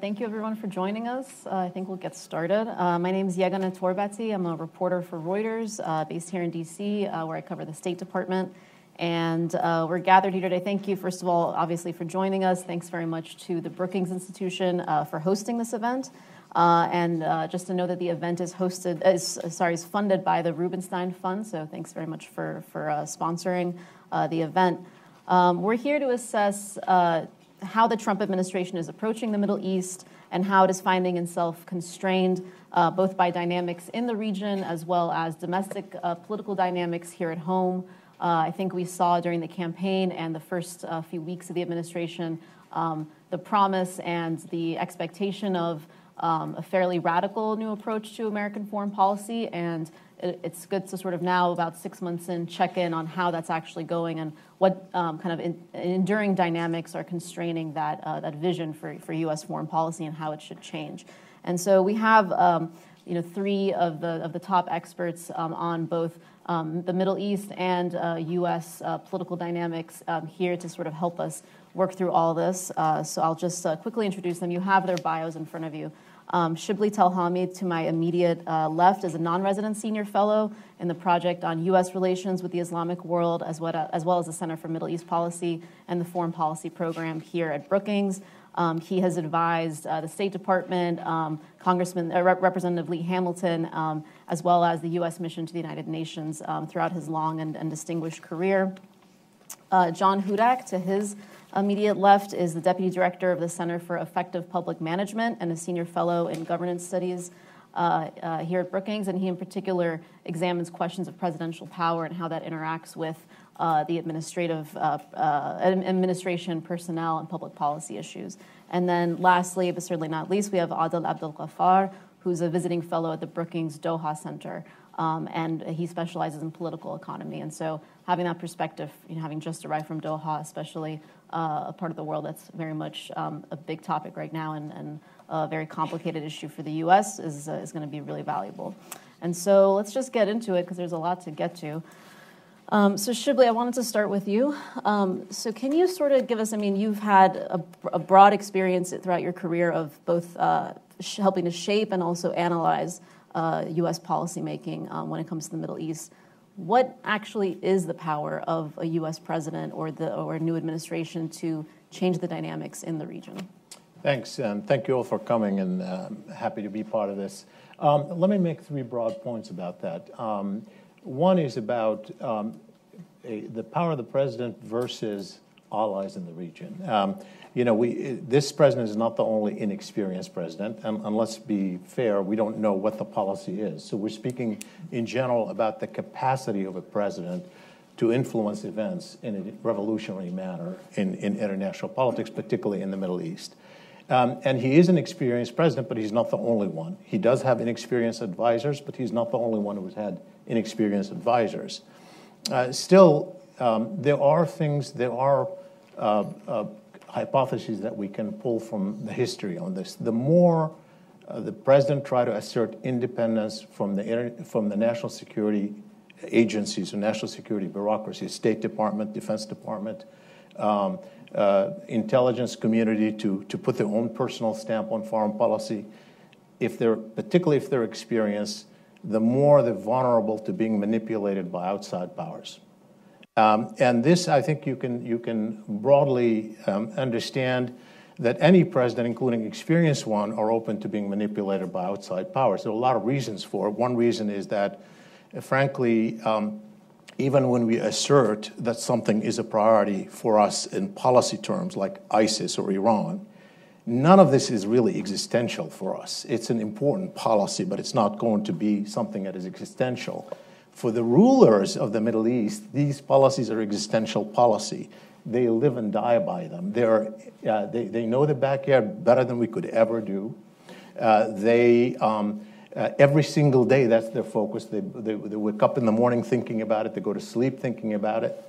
Thank you, everyone, for joining us. I think we'll get started. My name is Gagliano. I'm a reporter for Reuters based here in D.C., where I cover the State Department. And we're gathered here today. Thank you, first of all, obviously, for joining us. Thanks very much to the Brookings Institution for hosting this event. Just to know that the event is funded by the Rubenstein Fund. So thanks very much for sponsoring the event. We're here to assess how the Trump administration is approaching the Middle East and how it is finding itself constrained both by dynamics in the region as well as domestic political dynamics here at home. I think we saw during the campaign and the first few weeks of the administration the promise and the expectation of a fairly radical new approach to American foreign policy, and it's good to sort of now, about 6 months in, check in on how that's actually going and what kind of enduring dynamics are constraining that vision for U.S. foreign policy and how it should change. And so we have three of the top experts on both the Middle East and U.S. Political dynamics here to sort of help us work through all this. So I'll just quickly introduce them. You have their bios in front of you. Shibli Telhami, to my immediate left, is a non-resident senior fellow in the Project on U.S. Relations with the Islamic World, as well as the Center for Middle East Policy and the Foreign Policy Program here at Brookings. He has advised the State Department, Representative Lee Hamilton, as well as the U.S. mission to the United Nations throughout his long and distinguished career. John Hudak, to his immediate left, is the Deputy Director of the Center for Effective Public Management and a Senior Fellow in Governance Studies here at Brookings, and he in particular examines questions of presidential power and how that interacts with the administration, personnel, and public policy issues. And then lastly, but certainly not least, we have Adel Abdel Ghaffar, who's a visiting fellow at the Brookings Doha Center, and he specializes in political economy. And so having that perspective, having just arrived from Doha, especially a part of the world that's very much a big topic right now and a very complicated issue for the U.S. is going to be really valuable. And so let's just get into it because there's a lot to get to. So Shibli, I wanted to start with you. So can you sort of give us, you've had a broad experience throughout your career of both helping to shape and also analyze U.S. policymaking when it comes to the Middle East. What actually is the power of a U.S. president or a new administration to change the dynamics in the region? Thanks, and thank you all for coming, and happy to be part of this. Let me make three broad points about that. One is about the power of the president versus allies in the region. This president is not the only inexperienced president, and let's be fair, we don't know what the policy is. So we're speaking in general about the capacity of a president to influence events in a revolutionary manner in international politics, particularly in the Middle East. And he is an experienced president, but he's not the only one. He does have inexperienced advisors, but he's not the only one who's had inexperienced advisors. Still, there are hypotheses that we can pull from the history on this. The more the president tried to assert independence from the national security agencies or national security bureaucracy, State Department, Defense Department, intelligence community to put their own personal stamp on foreign policy, particularly if they're experienced, the more they're vulnerable to being manipulated by outside powers. And this, I think you can broadly understand that any president, including experienced one, are open to being manipulated by outside powers. There are a lot of reasons for it. One reason is that, frankly, even when we assert that something is a priority for us in policy terms, like ISIS or Iran, none of this is really existential for us. It's an important policy, but it's not going to be something that is existential. For the rulers of the Middle East, these policies are existential policy. They live and die by them. They know the backyard better than we could ever do. Every single day, that's their focus. They wake up in the morning thinking about it. They go to sleep thinking about it.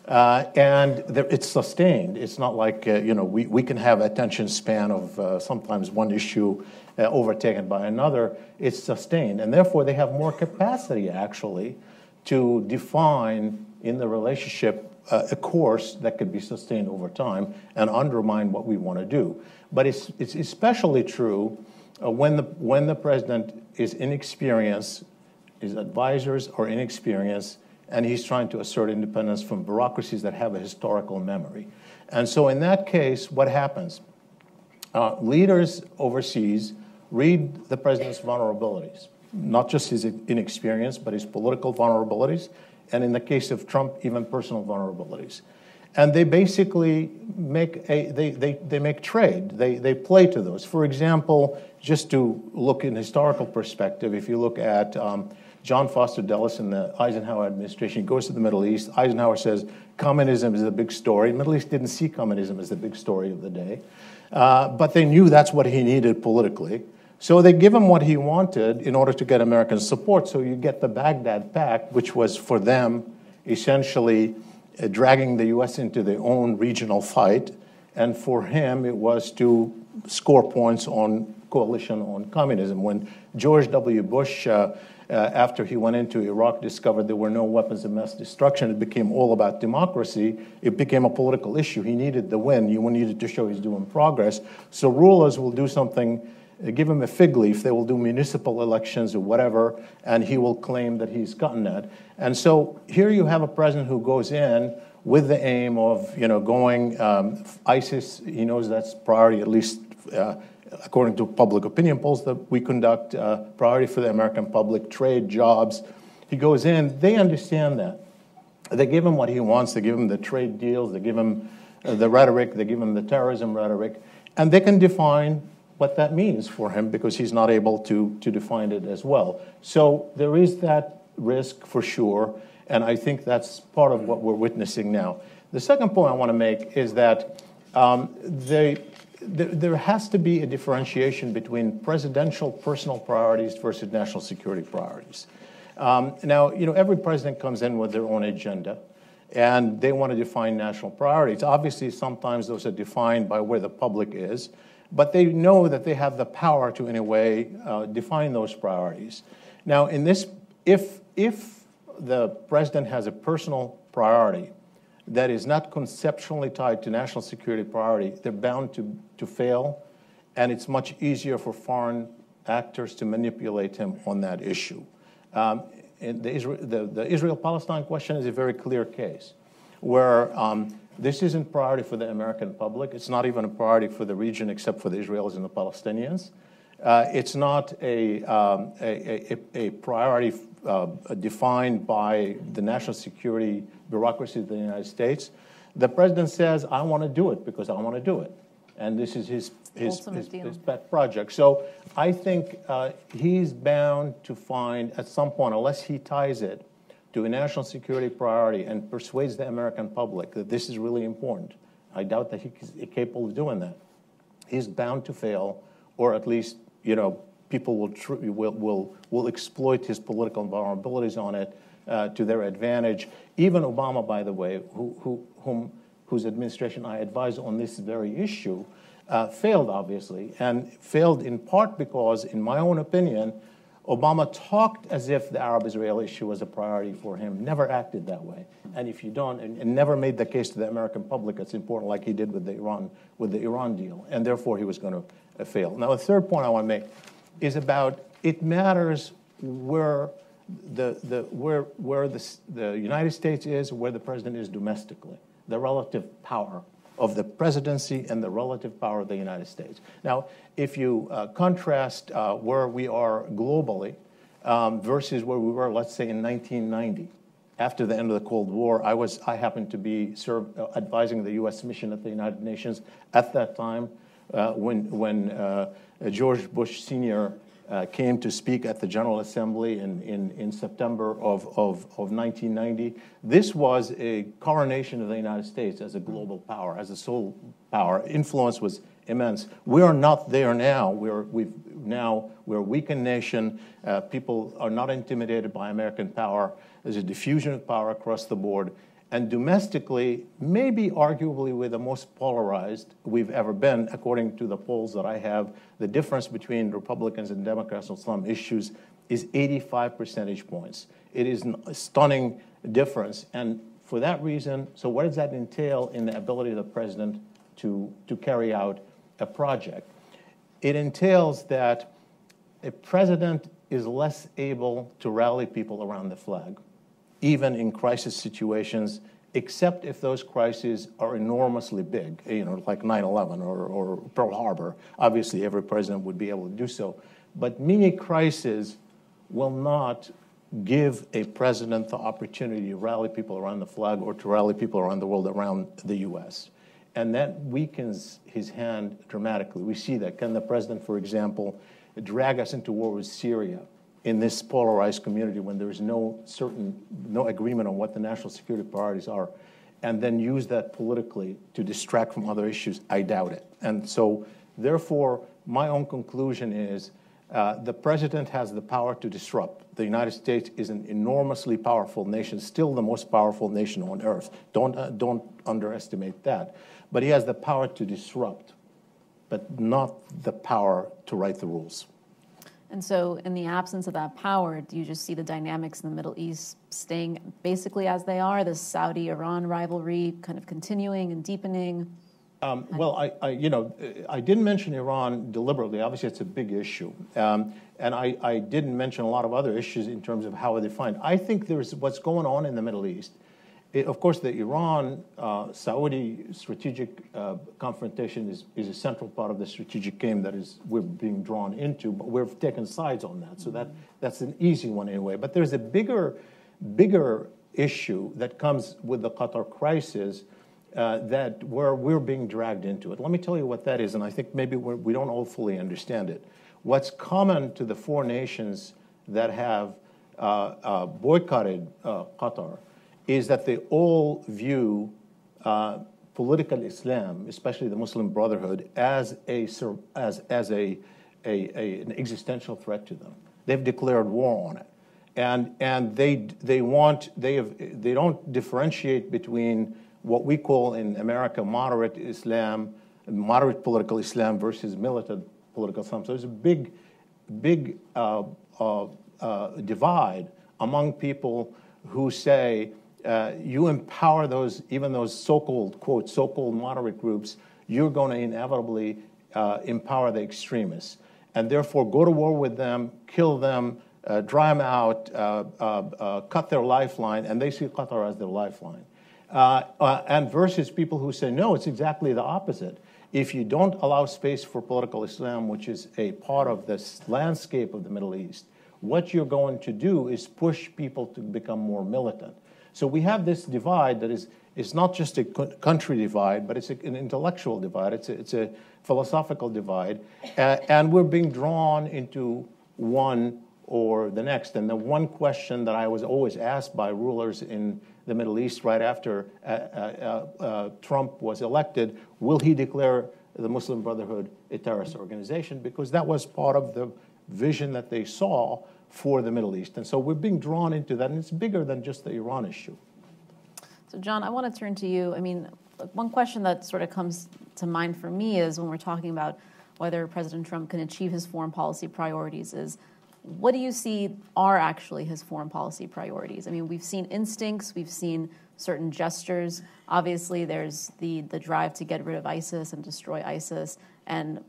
And it's sustained. It's not like, we can have attention span of sometimes one issue overtaken by another. It's sustained. And therefore, they have more capacity, actually, to define in the relationship a course that could be sustained over time and undermine what we want to do. But it's especially true when the president is inexperienced, his advisors are inexperienced, and he's trying to assert independence from bureaucracies that have a historical memory. And so in that case, what happens? Leaders overseas read the president's vulnerabilities, not just his inexperience, but his political vulnerabilities, and in the case of Trump, even personal vulnerabilities. And they basically make they make trade. They play to those. For example, just to look in historical perspective, if you look at John Foster Dulles in the Eisenhower administration, he goes to the Middle East. Eisenhower says communism is the big story. The Middle East didn't see communism as the big story of the day, but they knew that's what he needed politically. So they give him what he wanted in order to get American support. So you get the Baghdad Pact, which was for them essentially dragging the U.S. into their own regional fight. And for him, it was to score points on coalition on communism. When George W. Bush, after he went into Iraq, discovered there were no weapons of mass destruction, it became all about democracy. It became a political issue. He needed the win. You needed to show he's doing progress. So rulers will do something, give him a fig leaf. They will do municipal elections or whatever, and he will claim that he's gotten that. And so here you have a president who goes in with the aim of, going ISIS. He knows that's priority, at least according to public opinion polls that we conduct, priority for the American public, trade, jobs. He goes in. They understand that. They give him what he wants. They give him the trade deals. They give him the rhetoric. They give him the terrorism rhetoric. And they can define what that means for him because he's not able to define it as well. So there is that risk for sure, and I think that's part of what we're witnessing now. The second point I want to make is that there has to be a differentiation between presidential personal priorities versus national security priorities. Now, every president comes in with their own agenda, and they want to define national priorities. Obviously, sometimes those are defined by where the public is, but they know that they have the power to, in a way, define those priorities. Now, in this, if the president has a personal priority that is not conceptually tied to national security priority, they're bound to fail, and it's much easier for foreign actors to manipulate him on that issue. The Israel-Palestine question is a very clear case where this isn't priority for the American public. It's not even a priority for the region except for the Israelis and the Palestinians. It's not a priority defined by the national security bureaucracy of the United States. The president says, I want to do it because I want to do it. And this is his pet project. So I think he's bound to find at some point, unless he ties it to a national security priority and persuades the American public that this is really important. I doubt that he's capable of doing that. He's bound to fail, or at least, people will exploit his political vulnerabilities on it to their advantage. Even Obama, by the way, whose administration I advise on this very issue, failed, obviously, and failed in part because, in my own opinion, Obama talked as if the Arab-Israel issue was a priority for him, never acted that way. And if you don't, and never made the case to the American public, it's important, like he did with the Iran deal, and therefore he was going to fail. Now, the third point I want to make is about it matters where the United States is, where the president is domestically, the relative power of the presidency and the relative power of the United States. Now, if you contrast where we are globally versus where we were, let's say, in 1990, after the end of the Cold War, I happened to be advising the U.S. mission at the United Nations at that time when George Bush Sr. Came to speak at the General Assembly in September of 1990. This was a coronation of the United States as a global power, as a sole power. Influence was immense. We are not there now. We're a weakened nation. People are not intimidated by American power. There's a diffusion of power across the board. And domestically, maybe arguably we're the most polarized we've ever been, according to the polls that I have. The difference between Republicans and Democrats on some issues is 85 percentage points. It is a stunning difference. And For that reason, so what does that entail in the ability of the president to carry out a project? It entails that a president is less able to rally people around the flag, even in crisis situations, except if those crises are enormously big, like 9/11 or Pearl Harbor. Obviously, every president would be able to do so. But mini crises will not give a president the opportunity to rally people around the flag or to rally people around the world around the U.S. And that weakens his hand dramatically. We see that. Can the president, for example, drag us into war with Syria in this polarized community when there is no agreement on what the national security priorities are, and then use that politically to distract from other issues? I doubt it. And so, therefore, my own conclusion is the president has the power to disrupt. The United States is an enormously powerful nation, still the most powerful nation on earth. Don't underestimate that. But he has the power to disrupt, but not the power to write the rules. And so in the absence of that power, do you just see the dynamics in the Middle East staying basically as they are, this Saudi-Iran rivalry kind of continuing and deepening? Well, I didn't mention Iran deliberately. Obviously, it's a big issue. And I didn't mention a lot of other issues in terms of how they're defined. I think there's what's going on in the Middle East. Of course, the Iran-Saudi strategic confrontation is a central part of the strategic game that we're being drawn into, but we've taken sides on that. So that's an easy one anyway. But there's a bigger issue that comes with the Qatar crisis where we're being dragged into it. Let me tell you what that is, and I think maybe we don't all fully understand it. What's common to the four nations that have boycotted Qatar is that they all view political Islam, especially the Muslim Brotherhood, as an existential threat to them. They've declared war on it, and they don't differentiate between what we call in America moderate political Islam versus militant political Islam. So there's a big divide among people who say you empower even those so-called, quote, so-called moderate groups, you're going to inevitably empower the extremists. And therefore go to war with them, kill them, dry them out, cut their lifeline, and they see Qatar as their lifeline. And versus people who say, no, it's exactly the opposite. If you don't allow space for political Islam, which is a part of this landscape of the Middle East, what you're going to do is push people to become more militant. So we have this divide that is not just a country divide, but it's an intellectual divide. It's a philosophical divide. And we're being drawn into one or the next. And the one question that I was always asked by rulers in the Middle East right after Trump was elected, will he declare the Muslim Brotherhood a terrorist organization? Because that was part of the vision that they saw for the Middle East. And so we're being drawn into that, and it's bigger than just the Iran issue. So, John, I want to turn to you. I mean, one question that sort of comes to mind for me is when we're talking about whether President Trump can achieve his foreign policy priorities is, what do you see are actually his foreign policy priorities? I mean, we've seen instincts, we've seen certain gestures. Obviously, there's the drive to get rid of ISIS and destroy ISIS, and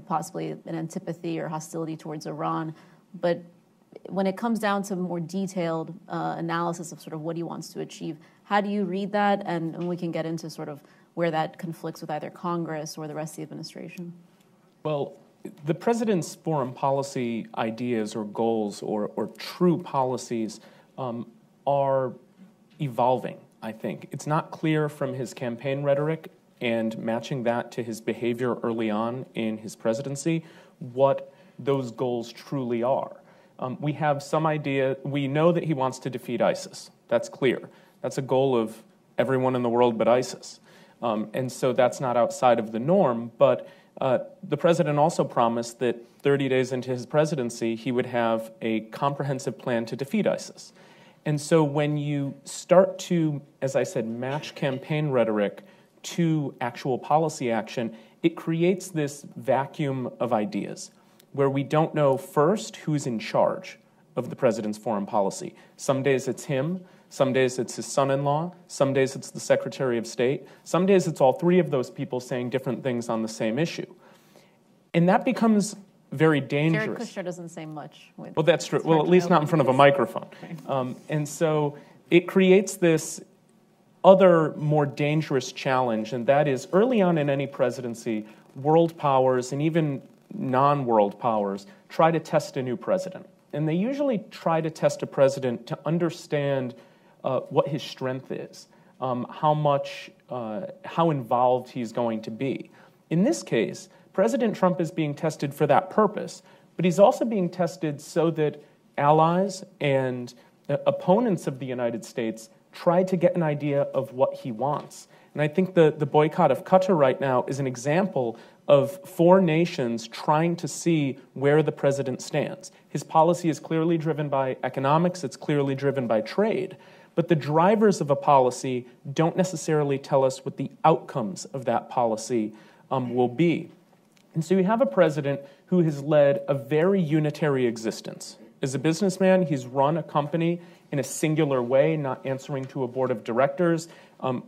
possibly an antipathy or hostility towards Iran. But when it comes down to more detailed analysis of sort of what he wants to achieve, how do you read that? And we can get into sort of where that conflicts with either Congress or the rest of the administration. Well, the president's foreign policy ideas or goals or true policies are evolving, I think. It's not clear from his campaign rhetoric and matching that to his behavior early on in his presidency what those goals truly are. We have some idea. We know that he wants to defeat ISIS. That's clear. That's a goal of everyone in the world but ISIS. And so that's not outside of the norm. But the president also promised that 30 days into his presidency, he would have a comprehensive plan to defeat ISIS. And so when you start to, as I said, match campaign rhetoric to actual policy action, it creates this vacuum of ideas where we don't know first who's in charge of the president's foreign policy. Some days it's him, Some days it's his son-in-law. Some days it's the Secretary of State. Some days it's all three of those people saying different things on the same issue. And that becomes very dangerous. Jared Kushner doesn't say much. Well, that's true. Well, at least not in front of a microphone. And so it creates this other more dangerous challenge, and that is early on in any presidency, world powers and even non-world powers try to test a new president. And they usually try to test a president to understand what his strength is, how involved he's going to be. In this case, President Trump is being tested for that purpose, but he's also being tested so that allies and opponents of the United States try to get an idea of what he wants. And I think the boycott of Qatar right now is an example of four nations trying to see where the president stands. His policy is clearly driven by economics, it's clearly driven by trade, but the drivers of a policy don't necessarily tell us what the outcomes of that policy will be. And so you have a president who has led a very unitary existence. As a businessman, he's run a company in a singular way, not answering to a board of directors.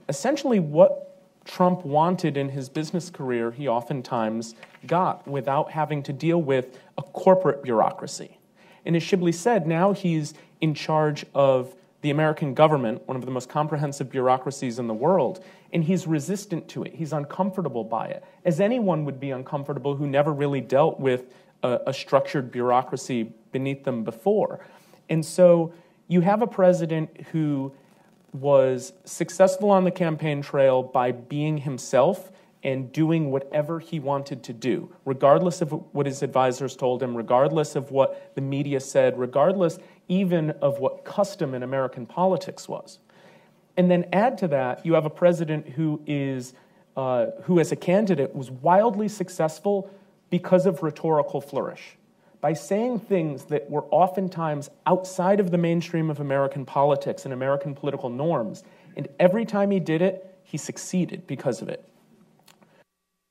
Essentially what Trump wanted in his business career, he oftentimes got without having to deal with a corporate bureaucracy. And as Shibley said, now he's in charge of the American government, one of the most comprehensive bureaucracies in the world, and he's resistant to it. He's uncomfortable by it, as anyone would be uncomfortable who never really dealt with a structured bureaucracy beneath them before. And so you have a president who was successful on the campaign trail by being himself and doing whatever he wanted to do, regardless of what his advisors told him, regardless of what the media said, regardless even of what custom in American politics was. And then add to that, you have a president who as a candidate was wildly successful because of rhetorical flourish. By saying things that were oftentimes outside of the mainstream of American politics and American political norms, and every time he did it, he succeeded because of it.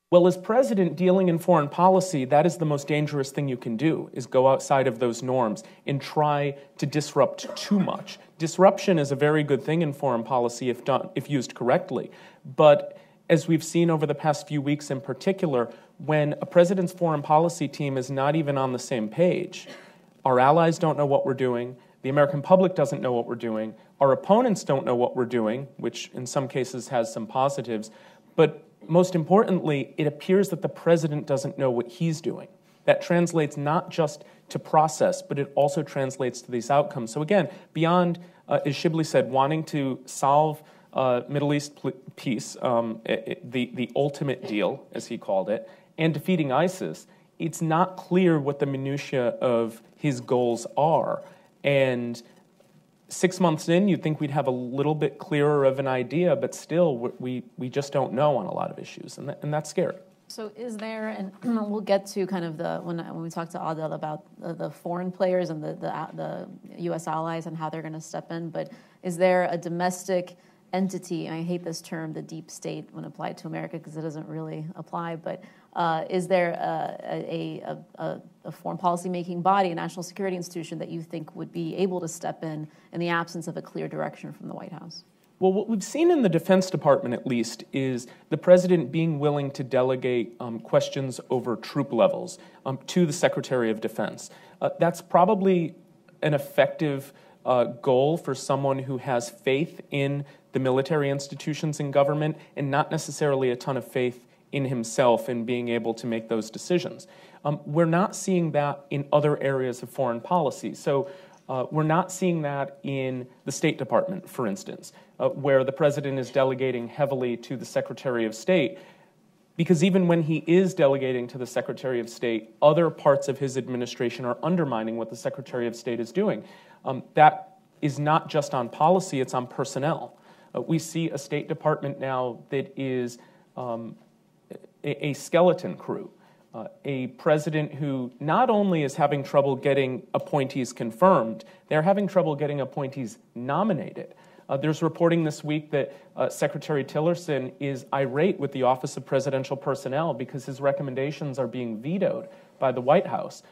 Well, as president dealing in foreign policy, that is the most dangerous thing you can do, is go outside of those norms and try to disrupt too much. Disruption is a very good thing in foreign policy if used correctly, but as we've seen over the past few weeks in particular, when a president's foreign policy team is not even on the same page, our allies don't know what we're doing, the American public doesn't know what we're doing, our opponents don't know what we're doing, which in some cases has some positives, but most importantly, it appears that the president doesn't know what he's doing. That translates not just to process, but it also translates to these outcomes. So again, beyond, as Shibley said, wanting to solve Middle East peace, the ultimate deal, as he called it, and defeating ISIS, it's not clear what the minutiae of his goals are. And 6 months in, you'd think we'd have a little bit clearer of an idea, but still, we just don't know on a lot of issues, and that's scary. So is there, and we'll get to kind of when we talk to Adel about the foreign players and the U.S. allies and how they're going to step in, but is there a domestic entity, and I hate this term, the deep state, when applied to America because it doesn't really apply, but is there a foreign policy making body, a national security institution that you think would be able to step in the absence of a clear direction from the White House? Well, what we've seen in the Defense Department, at least, is the president being willing to delegate questions over troop levels to the Secretary of Defense. That's probably an effective goal for someone who has faith in the military institutions in government and not necessarily a ton of faith in himself in being able to make those decisions. We're not seeing that in other areas of foreign policy. So we're not seeing that in the State Department, for instance, where the president is delegating heavily to the Secretary of State, because even when he is delegating to the Secretary of State, other parts of his administration are undermining what the Secretary of State is doing. That is not just on policy, it's on personnel. We see a State Department now that is a skeleton crew. A president who not only is having trouble getting appointees confirmed, they're having trouble getting appointees nominated. There's reporting this week that Secretary Tillerson is irate with the Office of Presidential Personnel because his recommendations are being vetoed by the White House.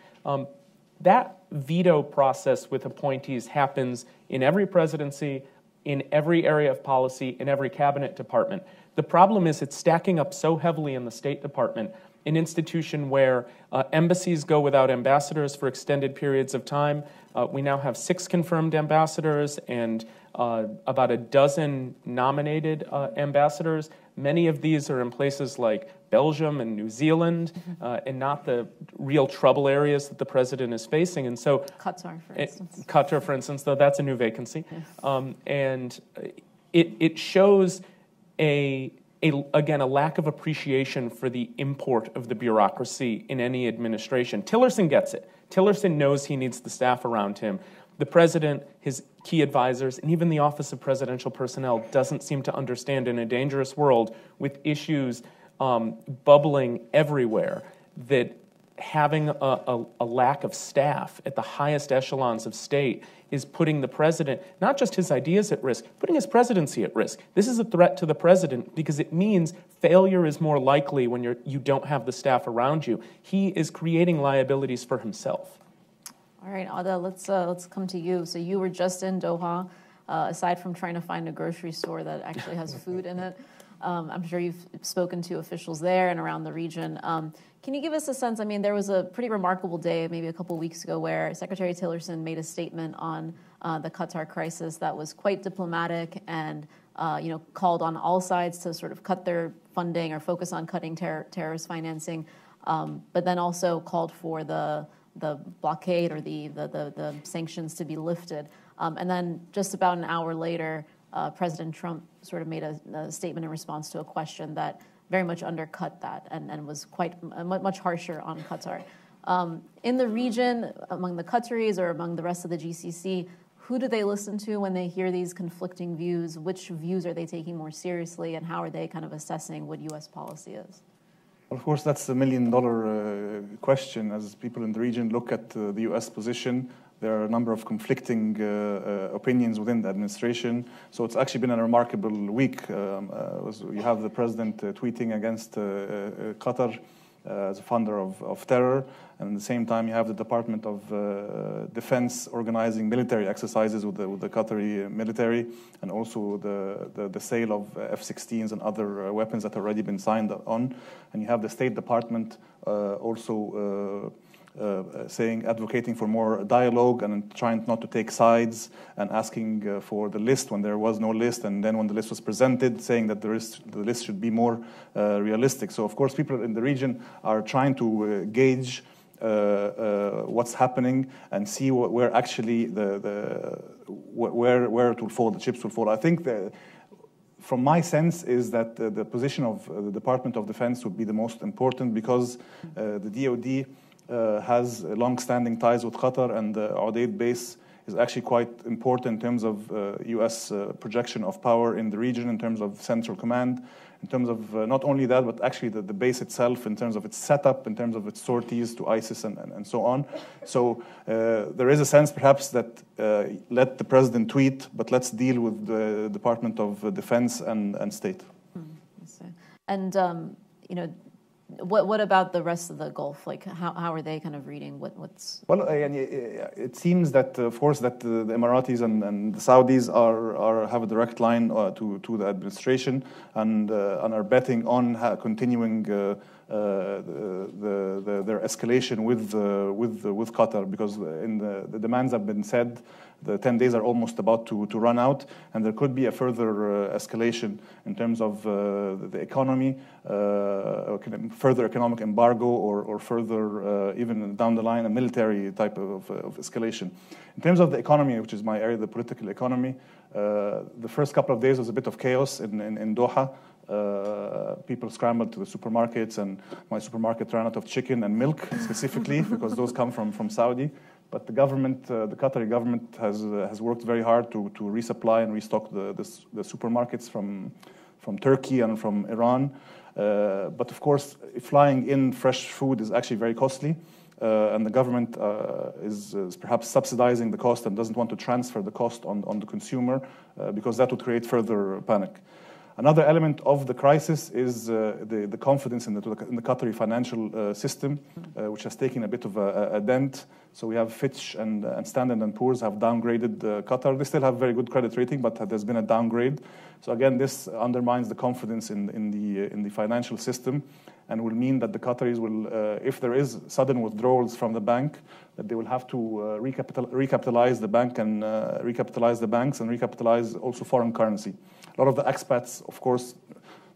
That veto process with appointees happens in every presidency, in every area of policy, in every cabinet department. The problem is it's stacking up so heavily in the State Department, an institution where embassies go without ambassadors for extended periods of time. We now have 6 confirmed ambassadors and about a dozen nominated ambassadors. Many of these are in places like Belgium and New Zealand, and not the real trouble areas that the president is facing. And so, Qatar, for instance. Qatar, for instance, though that's a new vacancy, and it shows again a lack of appreciation for the import of the bureaucracy in any administration. Tillerson gets it. Tillerson knows he needs the staff around him. The president, his key advisors, and even the Office of Presidential Personnel doesn't seem to understand in a dangerous world with issues bubbling everywhere that having a lack of staff at the highest echelons of state is putting the president, not just his ideas at risk, putting his presidency at risk. This is a threat to the president because it means failure is more likely when you don't have the staff around you. He is creating liabilities for himself. All right, Ada, let's come to you. So you were just in Doha. Aside from trying to find a grocery store that actually has food in it, I'm sure you've spoken to officials there and around the region. Can you give us a sense? I mean, there was a pretty remarkable day, maybe a couple weeks ago, where Secretary Tillerson made a statement on the Qatar crisis that was quite diplomatic and called on all sides to sort of cut their funding or focus on cutting terrorist financing, but then also called for the blockade or the sanctions to be lifted. And then just about an hour later, President Trump sort of made a statement in response to a question that very much undercut that and was quite much harsher on Qatar. In the region, among the Qataris or among the rest of the GCC, who do they listen to when they hear these conflicting views? Which views are they taking more seriously, and how are they kind of assessing what U.S. policy is? Well, of course, that's the million-dollar question. As people in the region look at the U.S. position, there are a number of conflicting opinions within the administration. So it's actually been a remarkable week. You have the president tweeting against Qatar as a funder of terror, and at the same time you have the Department of Defense organizing military exercises with the Qatari military, and also the sale of F-16s and other weapons that have already been signed on. And you have the State Department also advocating for more dialogue and trying not to take sides, and asking for the list when there was no list, and then when the list was presented, saying that the list should be more realistic. So, of course, people in the region are trying to gauge what's happening and see where actually where it will fall, the chips will fall. I think from my sense is that the position of the Department of Defense would be the most important, because the DoD has long-standing ties with Qatar, and the Udeid base is actually quite important in terms of U.S. projection of power in the region, in terms of central command, in terms of not only that, but actually the base itself, in terms of its setup, in terms of its sorties to ISIS and so on. So there is a sense perhaps that let the president tweet, but let's deal with the Department of Defense and State. And, what about the rest of the Gulf? Like, how are they kind of reading what's... Well, it seems that, of course, that the Emiratis and the Saudis have a direct line to the administration, and are betting on continuing their escalation with Qatar, because the demands have been said. The 10 days are almost about to run out, and there could be a further escalation in terms of the economy, further economic embargo, or further, even down the line, a military type of escalation. In terms of the economy, which is my area, the political economy, the first couple of days was a bit of chaos in Doha. People scrambled to the supermarkets, and my supermarket ran out of chicken and milk specifically, because those come from Saudi. But the government, the Qatari government, has worked very hard to resupply and restock the supermarkets from Turkey and from Iran. But of course, flying in fresh food is actually very costly, and the government is perhaps subsidizing the cost and doesn't want to transfer the cost on the consumer, because that would create further panic. Another element of the crisis is the confidence in the Qatari financial system, which has taken a bit of a dent. So we have Fitch and Standard & Poor's have downgraded Qatar. They still have very good credit rating, but there's been a downgrade. So again, this undermines the confidence in the financial system, and will mean that the Qataris will, if there is sudden withdrawals from the bank, that they will have to recapitalize the bank and recapitalize the banks and recapitalize also foreign currency. A lot of the expats, of course,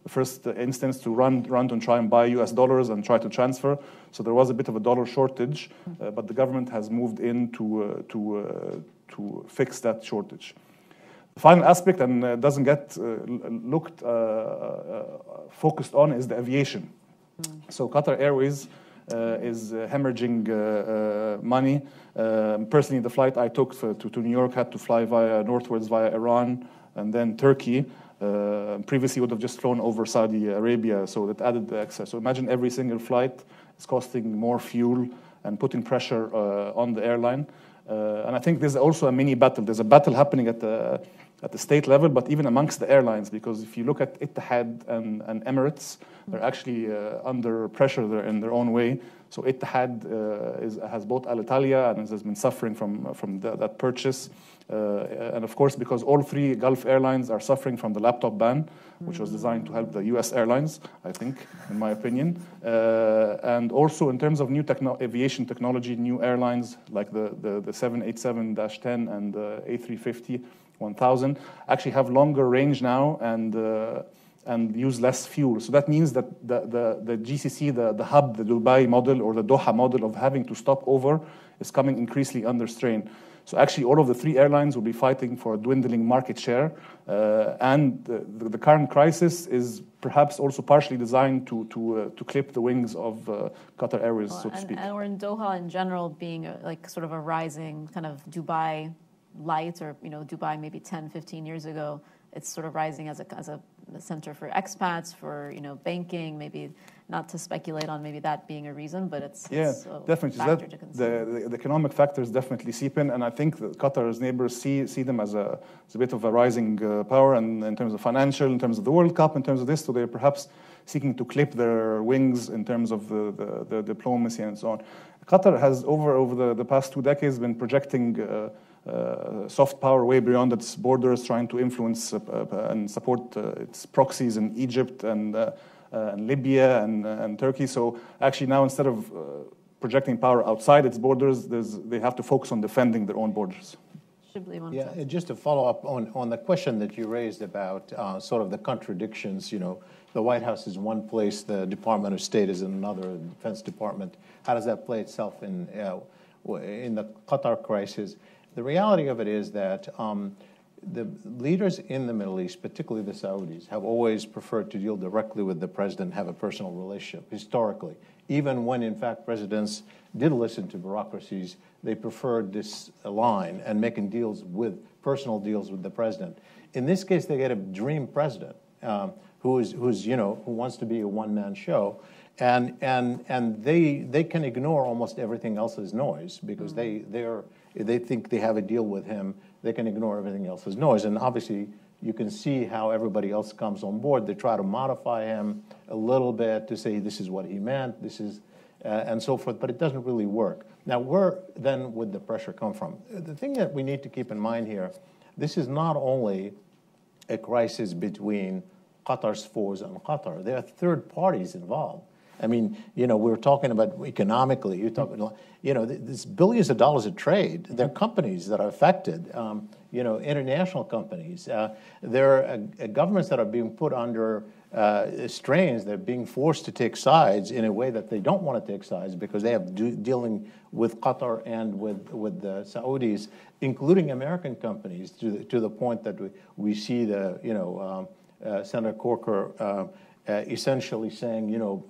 the first instance to run and try and buy US dollars and try to transfer. So there was a bit of a dollar shortage, but the government has moved in to fix that shortage. The final aspect, and doesn't get focused on, is the aviation. So Qatar Airways is hemorrhaging money. Personally, the flight I took to New York had to fly northwards via Iran and then Turkey. Previously would have just flown over Saudi Arabia, so that added the excess. So imagine every single flight is costing more fuel and putting pressure on the airline. And I think there's also a mini battle. There's a battle happening at the state level, but even amongst the airlines, because if you look at Etihad and Emirates, they're actually under pressure there in their own way. So Etihad has bought Alitalia and has been suffering from that purchase. And of course, because all three Gulf airlines are suffering from the laptop ban, which was designed to help the US airlines, I think, in my opinion. And also in terms of new aviation technology, new airlines like the 787-10 and the A350-1000 actually have longer range now and use less fuel. So that means that the GCC, the hub, the Dubai model or the Doha model of having to stop over is coming increasingly under strain. So actually all of the three airlines will be fighting for a dwindling market share. And the current crisis is perhaps also partially designed to clip the wings of Qatar Airways, so to speak. And we're in Doha in general being like sort of a rising kind of Dubai light, or Dubai maybe 10, 15 years ago. It's sort of rising as a center for expats, for banking, maybe not to speculate on maybe that being a reason, but it's definitely factor to consider. The economic factors definitely seep in, and I think that Qatar's neighbors see them as a bit of a rising power, and in terms of financial, in terms of the World Cup, in terms of this, so they're perhaps seeking to clip their wings in terms of the diplomacy and so on. Qatar has over the past 2 decades been projecting soft power way beyond its borders, trying to influence and support its proxies in Egypt and Libya and Turkey. So actually now, instead of projecting power outside its borders, they have to focus on defending their own borders. Yeah, just to follow up on the question that you raised about sort of the contradictions, the White House is one place, the Department of State is in another, the Defense Department. How does that play itself in the Qatar crisis? The reality of it is that the leaders in the Middle East, particularly the Saudis, have always preferred to deal directly with the president, have a personal relationship, historically. Even when, in fact, presidents did listen to bureaucracies, they preferred this line and making personal deals with the president. In this case, they get a dream president who wants to be a one-man show. And they can ignore almost everything else as noise because they think they have a deal with him. They can ignore everything else as noise. And obviously, you can see how everybody else comes on board. They try to modify him a little bit to say this is what he meant, this is, and so forth. But it doesn't really work. Now, where then would the pressure come from? The thing that we need to keep in mind here, this is not only a crisis between Qatar's foes and Qatar. There are third parties involved. I mean, we're talking about economically. You're talking, there's billions of dollars of trade. There are companies that are affected. International companies. There are governments that are being put under strains. They're being forced to take sides in a way that they don't want to take sides because they have dealing with Qatar and with the Saudis, including American companies, to the point that we see Senator Corker. Essentially saying, no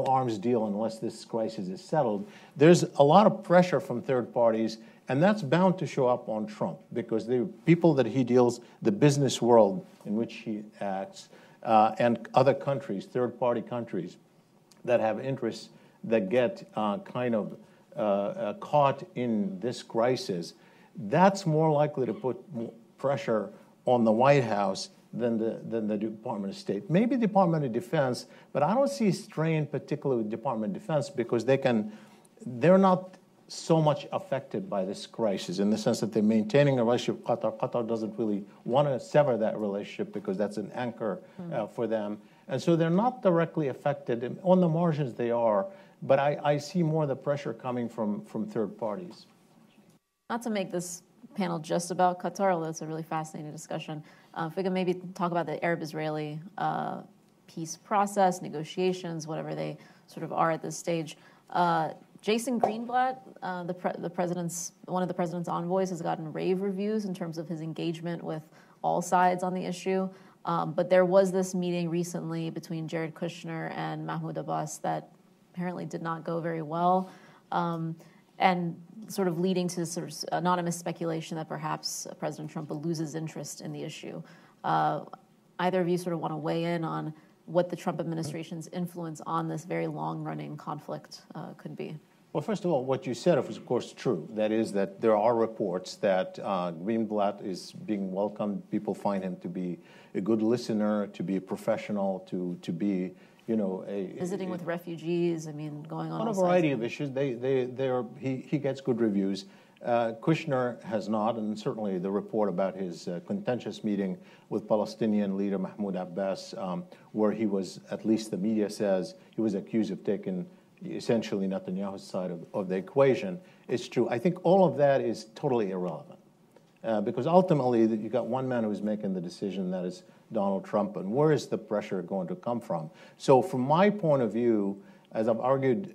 arms deal unless this crisis is settled. There's a lot of pressure from third parties, and that's bound to show up on Trump because the people that he deals, the business world in which he acts, and other countries, third-party countries that have interests that get caught in this crisis, that's more likely to put pressure on the White House than the Department of State. Maybe Department of Defense, but I don't see strain particularly with Department of Defense because they're not so much affected by this crisis in the sense that they're maintaining a relationship with Qatar. Qatar doesn't really want to sever that relationship because that's an anchor for them. And so they're not directly affected. On the margins they are, but I see more of the pressure coming from third parties. Not to make this panel just about Qatar, although it's a really fascinating discussion. If we could maybe talk about the Arab-Israeli peace process, negotiations, whatever they sort of are at this stage. Jason Greenblatt, one of the president's envoys, has gotten rave reviews in terms of his engagement with all sides on the issue. But there was this meeting recently between Jared Kushner and Mahmoud Abbas that apparently did not go very well, and sort of leading to sort of anonymous speculation that perhaps President Trump will lose his interest in the issue. Either of you sort of want to weigh in on what the Trump administration's influence on this very long-running conflict could be? Well, first of all, what you said was, of course, true. That is that there are reports that Greenblatt is being welcomed. People find him to be a good listener, to be a professional, to be, visiting with refugees. I mean, going on a variety of issues. He gets good reviews. Kushner has not, and certainly the report about his contentious meeting with Palestinian leader Mahmoud Abbas, where he was, at least the media says, he was accused of taking essentially Netanyahu's side of the equation. It's true. I think all of that is totally irrelevant because ultimately you got one man who's making the decision, that is Donald Trump, and where is the pressure going to come from? So from my point of view, as I've argued,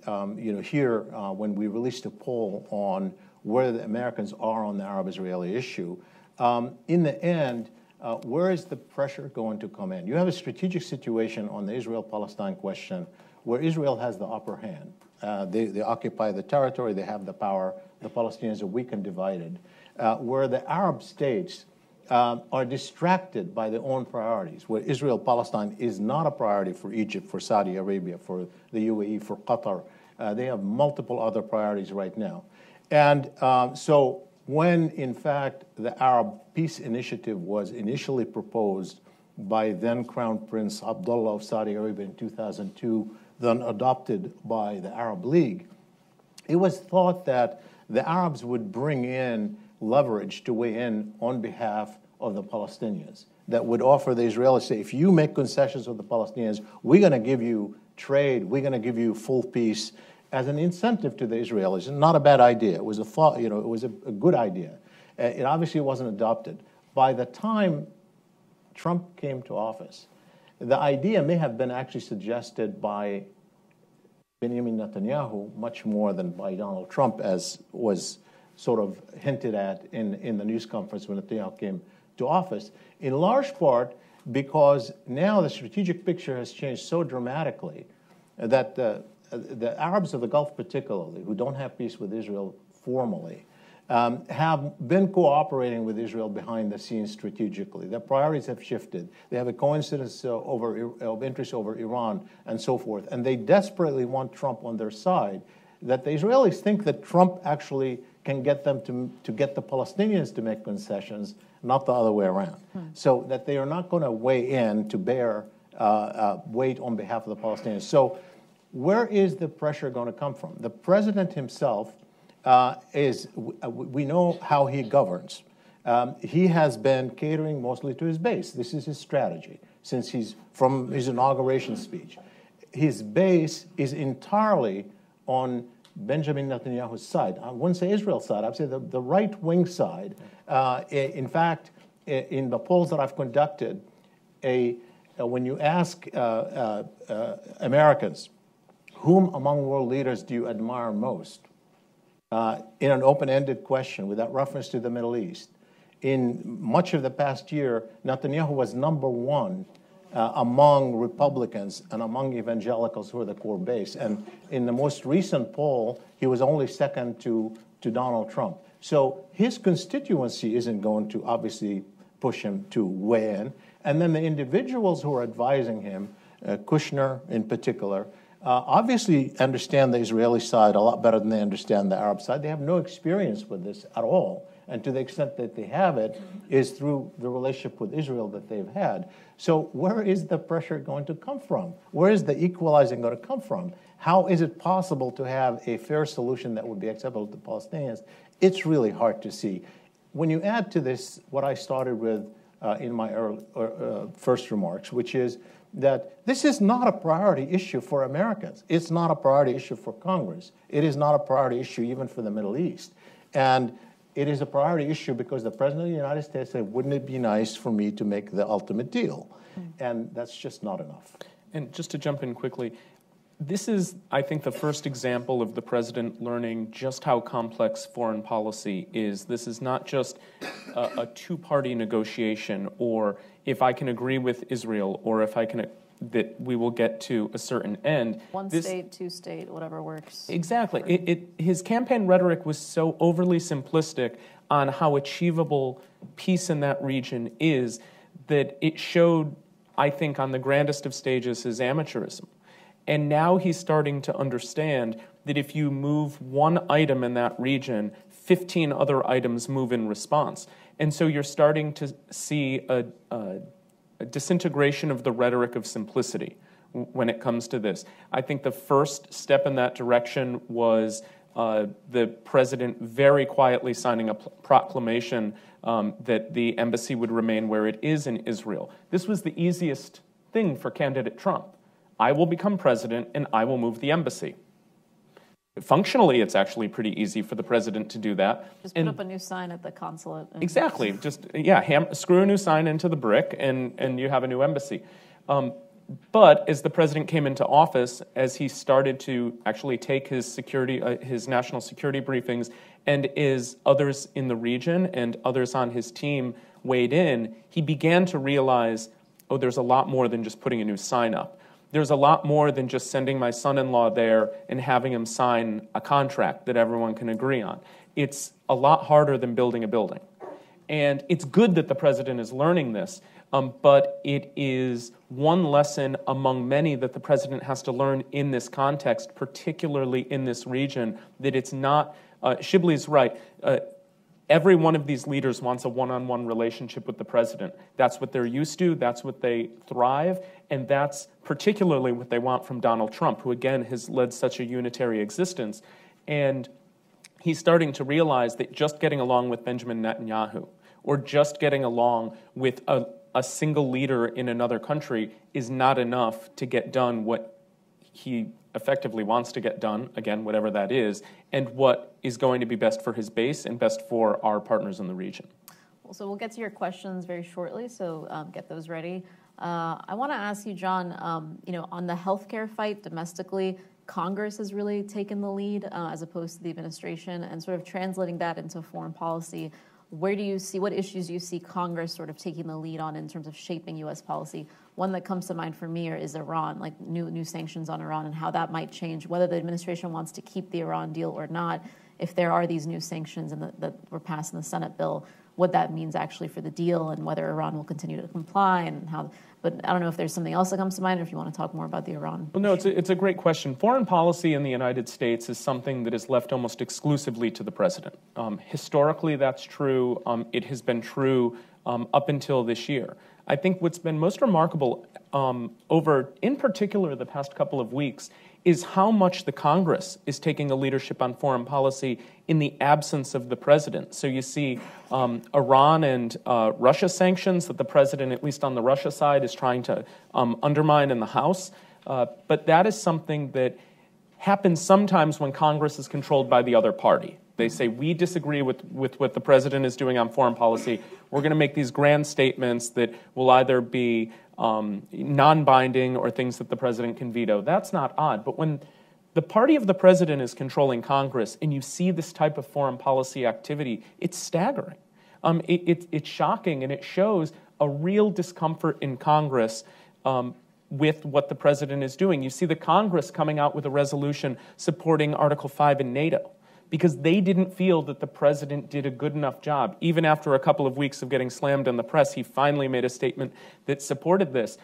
here when we released a poll on where the Americans are on the Arab-Israeli issue, in the end, where is the pressure going to come in? You have a strategic situation on the Israel-Palestine question where Israel has the upper hand. They occupy the territory, they have the power, the Palestinians are weak and divided, where the Arab states are distracted by their own priorities, where Israel-Palestine is not a priority for Egypt, for Saudi Arabia, for the UAE, for Qatar. They have multiple other priorities right now. And so when, in fact, the Arab Peace Initiative was initially proposed by then Crown Prince Abdullah of Saudi Arabia in 2002, then adopted by the Arab League, it was thought that the Arabs would bring in leverage to weigh in on behalf of the Palestinians, that would offer the Israelis, say, if you make concessions with the Palestinians, we're going to give you trade, we're going to give you full peace, as an incentive to the Israelis. Not a bad idea. It was a thought, it was a good idea. It obviously wasn't adopted. By the time Trump came to office, the idea may have been actually suggested by Benjamin Netanyahu much more than by Donald Trump, as was sort of hinted at in the news conference when Netanyahu came to office, in large part because now the strategic picture has changed so dramatically that the Arabs of the Gulf particularly, who don't have peace with Israel formally, have been cooperating with Israel behind the scenes strategically. Their priorities have shifted. They have a coincidence of interest over Iran and so forth. And they desperately want Trump on their side, that the Israelis think that Trump actually can get them to get the Palestinians to make concessions, not the other way around. So that they are not going to weigh in to bear weight on behalf of the Palestinians. So where is the pressure going to come from? The president himself we know how he governs. He has been catering mostly to his base. This is his strategy since from his inauguration speech. His base is entirely on Benjamin Netanyahu's side. I wouldn't say Israel's side. I'd say the right-wing side. In fact, in the polls that I've conducted, when you ask Americans, whom among world leaders do you admire most? In an open-ended question without reference to the Middle East, in much of the past year, Netanyahu was number one among Republicans and among evangelicals who are the core base. And in the most recent poll, he was only second to Donald Trump. So his constituency isn't going to obviously push him to weigh in. And then the individuals who are advising him, Kushner in particular, obviously understand the Israeli side a lot better than they understand the Arab side. They have no experience with this at all. And to the extent that they have it is through the relationship with Israel that they've had. So where is the pressure going to come from? Where is the equalizing going to come from? How is it possible to have a fair solution that would be acceptable to the Palestinians? It's really hard to see. When you add to this what I started with in my first remarks, which is that this is not a priority issue for Americans. It's not a priority issue for Congress. It is not a priority issue even for the Middle East. And it is a priority issue because the President of the United States said, wouldn't it be nice for me to make the ultimate deal? And that's just not enough. And just to jump in quickly, this is, I think, the first example of the president learning just how complex foreign policy is. This is not just a two-party negotiation, or if I can agree with Israel, or if I can, that we will get to a certain end. One state, two state, whatever works. Exactly. His campaign rhetoric was so overly simplistic on how achievable peace in that region is that it showed, I think, on the grandest of stages, his amateurism. And now he's starting to understand that if you move one item in that region, 15 other items move in response. And so you're starting to see a disintegration of the rhetoric of simplicity when it comes to this. I think the first step in that direction was the president very quietly signing a proclamation that the embassy would remain where it is in Israel. This was the easiest thing for candidate Trump. I will become president and I will move the embassy. Functionally, it's actually pretty easy for the president to do that. Just put up a new sign at the consulate. Exactly. Just, yeah, screw a new sign into the brick and you have a new embassy. But as the president came into office, as he started to actually take his his national security briefings, and as others in the region and others on his team weighed in, he began to realize, oh, there's a lot more than just putting a new sign up. There's a lot more than just sending my son-in-law there and having him sign a contract that everyone can agree on. It's a lot harder than building a building. And it's good that the president is learning this, but it is one lesson among many that the president has to learn in this context, particularly in this region, that it's not, Shibley's right, every one of these leaders wants a one-on-one relationship with the president. That's what they're used to, that's what they thrive, and that's particularly what they want from Donald Trump, who again has led such a unitary existence. And he's starting to realize that just getting along with Benjamin Netanyahu, or just getting along with a single leader in another country is not enough to get done what he effectively wants to get done, again, whatever that is, and what is going to be best for his base and best for our partners in the region. Well, so we'll get to your questions very shortly, so get those ready. I want to ask you, John, on the healthcare fight domestically, Congress has really taken the lead as opposed to the administration, and sort of translating that into foreign policy. Where do you see, what issues do you see Congress sort of taking the lead on in terms of shaping U.S. policy? One that comes to mind for me is Iran, like new sanctions on Iran and how that might change, whether the administration wants to keep the Iran deal or not. If there are these new sanctions that were passed in the Senate bill, what that means actually for the deal and whether Iran will continue to comply and how. But I don't know if there's something else that comes to mind or if you want to talk more about the Iran. Well, no, it's a great question. Foreign policy in the United States is something that is left almost exclusively to the president. Historically, that's true. It has been true up until this year. I think what's been most remarkable over, in particular, the past couple of weeks is how much the Congress is taking a leadership on foreign policy in the absence of the president. So you see Iran and Russia sanctions that the president, at least on the Russia side, is trying to undermine in the House. But that is something that happens sometimes when Congress is controlled by the other party. They say, we disagree with what the president is doing on foreign policy. We're going to make these grand statements that will either be non-binding or things that the president can veto. That's not odd. But when the party of the president is controlling Congress and you see this type of foreign policy activity, it's staggering. It's shocking, and it shows a real discomfort in Congress with what the president is doing. You see the Congress coming out with a resolution supporting Article 5 in NATO, because they didn't feel that the president did a good enough job. Even after a couple of weeks of getting slammed in the press, he finally made a statement that supported this.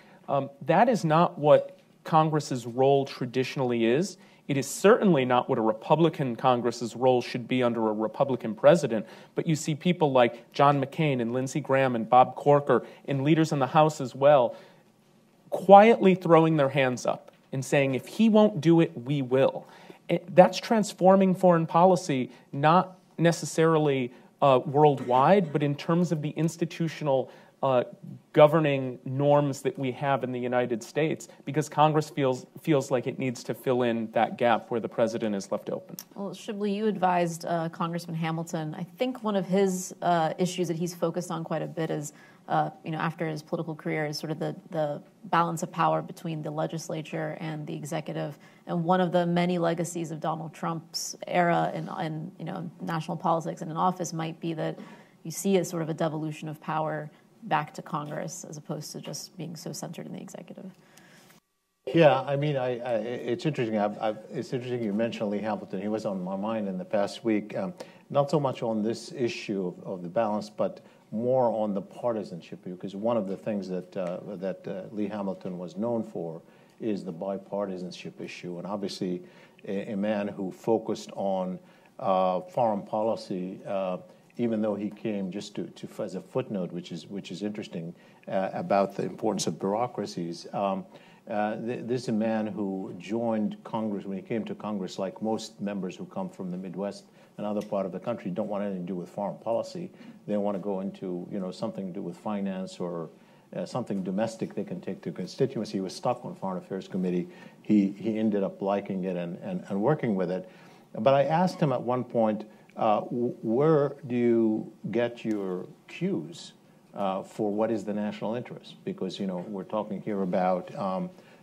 That is not what Congress's role traditionally is. It is certainly not what a Republican Congress's role should be under a Republican president, but you see people like John McCain and Lindsey Graham and Bob Corker and leaders in the House as well quietly throwing their hands up and saying, if he won't do it, we will. That's transforming foreign policy, not necessarily worldwide, but in terms of the institutional governing norms that we have in the United States, because Congress feels like it needs to fill in that gap where the president is left open. Well, Shibli, you advised Congressman Hamilton. I think one of his issues that he's focused on quite a bit is, after his political career, is sort of the balance of power between the legislature and the executive. And one of the many legacies of Donald Trump's era in national politics and in office might be that you see a sort of a devolution of power back to Congress as opposed to just being so centered in the executive. Yeah, I mean, it's interesting. It's interesting you mentioned Lee Hamilton. He was on my mind in the past week, not so much on this issue of the balance, but more on the partisanship, because one of the things that Lee Hamilton was known for is the bipartisanship issue, and obviously a man who focused on foreign policy. Even though he came just to as a footnote, which is interesting about the importance of bureaucracies. This is a man who joined Congress when he came to Congress, like most members who come from the Midwest and other part of the country, don't want anything to do with foreign policy. They want to go into something to do with finance or something domestic they can take to constituency. He was stuck on Foreign Affairs Committee. He ended up liking it and working with it. But I asked him at one point, where do you get your cues for what is the national interest? Because, we're talking here about,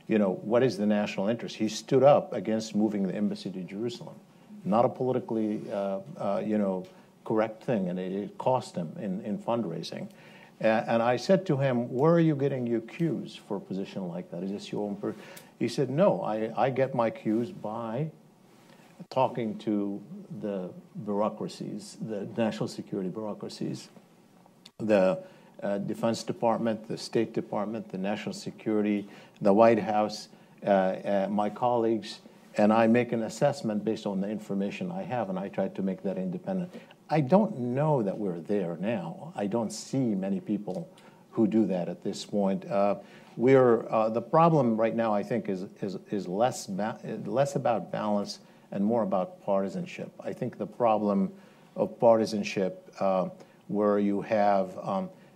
what is the national interest? He stood up against moving the embassy to Jerusalem. Not a politically, correct thing, and it cost him in fundraising. And I said to him, where are you getting your cues for a position like that? Is this your own person? He said, no, I get my cues by talking to the bureaucracies, the national security bureaucracies, the Defense Department, the State Department, the National Security, the White House, my colleagues, and I make an assessment based on the information I have, and I try to make that independent. I don't know that we're there now. I don't see many people who do that at this point. The problem right now, I think, is less about balance and more about partisanship. I think the problem of partisanship, where you have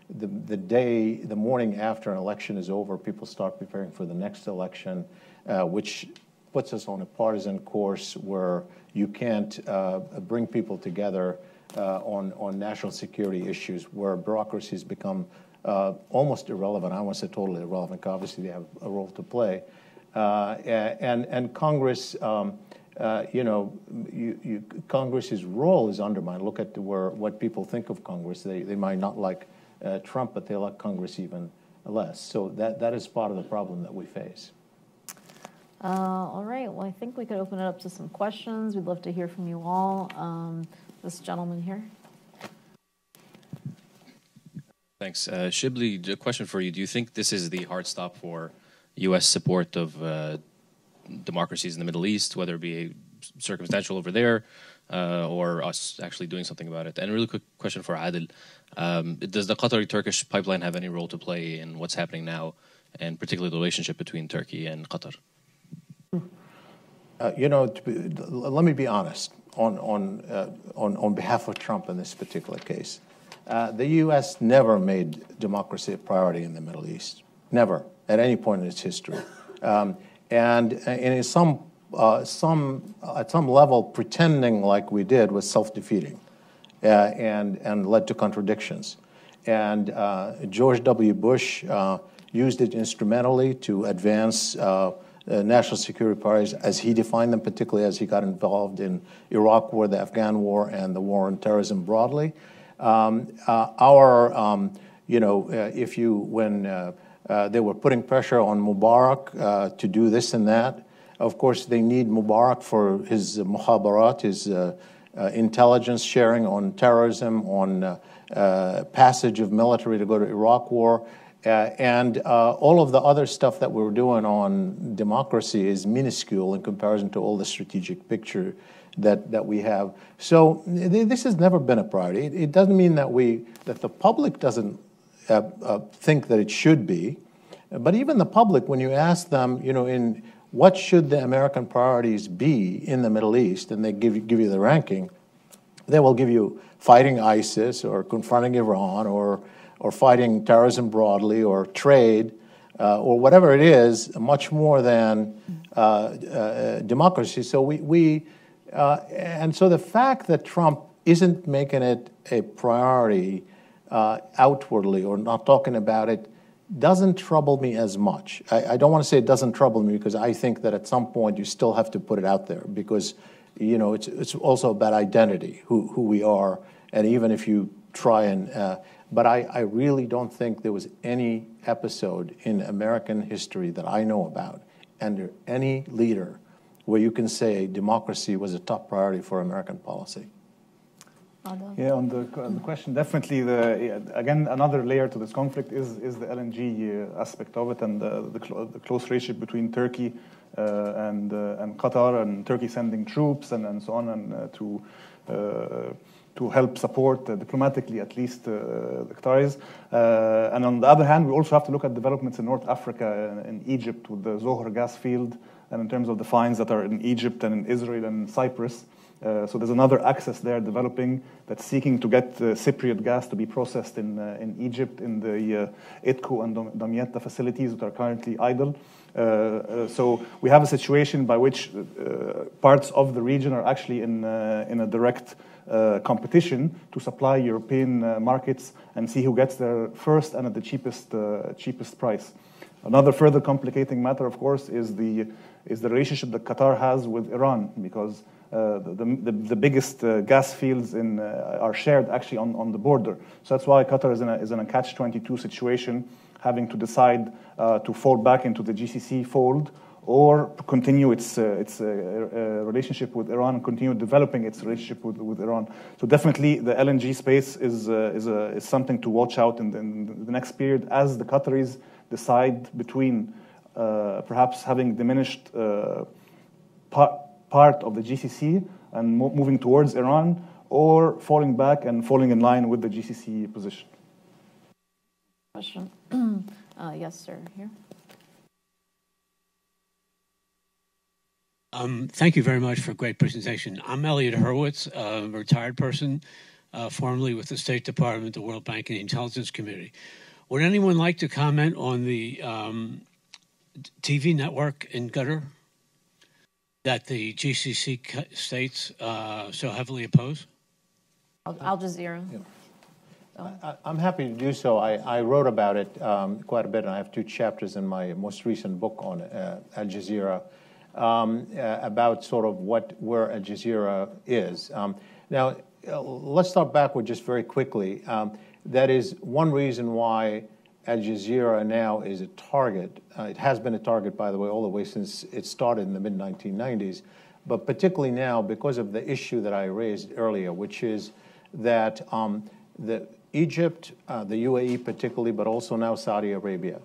the morning after an election is over, people start preparing for the next election, which puts us on a partisan course where you can't bring people together on national security issues, where bureaucracies become almost irrelevant. I won't say totally irrelevant, because obviously they have a role to play. And Congress, Congress's role is undermined. Look at what people think of Congress. They might not like Trump, but they like Congress even less. So that is part of the problem that we face. All right. Well, I think we could open it up to some questions. We'd love to hear from you all. This gentleman here. Thanks. Shibli, a question for you. Do you think this is the hard stop for U.S. support of democracies in the Middle East, whether it be circumstantial over there or us actually doing something about it? And a really quick question for Adil. Does the Qatari-Turkish pipeline have any role to play in what's happening now, and particularly the relationship between Turkey and Qatar? Let me be honest on behalf of Trump in this particular case. The U.S. never made democracy a priority in the Middle East, never, at any point in its history. And at some level, pretending like we did was self-defeating and led to contradictions. And George W. Bush used it instrumentally to advance national security priorities as he defined them, particularly as he got involved in Iraq War, the Afghan War, and the war on terrorism broadly. When they were putting pressure on Mubarak to do this and that, of course, they need Mubarak for his mukhabarat, his intelligence sharing on terrorism, on passage of military to go to Iraq War. And all of the other stuff that we're doing on democracy is minuscule in comparison to all the strategic picture that we have. So this has never been a priority. It doesn't mean that the public doesn't think that it should be, but even the public, when you ask them, in what should the American priorities be in the Middle East, and they give you the ranking, they will give you fighting ISIS or confronting Iran or fighting terrorism broadly or trade or whatever it is, much more than democracy. So and so the fact that Trump isn't making it a priority outwardly or not talking about it doesn't trouble me as much. I don't want to say it doesn't trouble me because I think that at some point you still have to put it out there because, it's also about identity, who we are, and even if you try and, but I really don't think there was any episode in American history that I know about under any leader where you can say democracy was a top priority for American policy. Yeah, on the question, definitely, again, another layer to this conflict is the LNG aspect of it and the close relationship between Turkey and Qatar, and Turkey sending troops and so on, and to help support diplomatically, at least, the Qataris. And on the other hand, we also have to look at developments in North Africa, in Egypt with the Zohr gas field, and in terms of the finds that are in Egypt and in Israel and Cyprus. So there's another axis there developing that's seeking to get Cypriot gas to be processed in Egypt in the Idku and Damietta facilities that are currently idle. So we have a situation by which parts of the region are actually in a direct competition to supply European markets and see who gets there first and at the cheapest price. Another further complicating matter, of course, is the relationship that Qatar has with Iran, because the biggest gas fields are shared actually on the border. So that's why Qatar is in a catch-22 situation, having to decide to fall back into the GCC fold or continue its relationship with Iran and continue developing its relationship with Iran. So definitely the LNG space is something to watch out in the next period as the Qataris decide between perhaps having diminished part of the GCC and moving towards Iran, or falling back and falling in line with the GCC position. Question. Yes, sir, here. Thank you very much for a great presentation. I'm Elliot Hurwitz, a retired person, formerly with the State Department, the World Bank, and the Intelligence Committee. Would anyone like to comment on the TV network in Qatar that the GCC states so heavily oppose? Al Jazeera. Yeah. I'm happy to do so. I wrote about it quite a bit, and I have 2 chapters in my most recent book on Al Jazeera about sort of where Al Jazeera is. Now, let's start backward just very quickly. That is one reason why Al Jazeera now is a target. It has been a target, by the way, all the way since it started in the mid-1990s, but particularly now because of the issue that I raised earlier, which is that Egypt, the UAE particularly, but also now Saudi Arabia,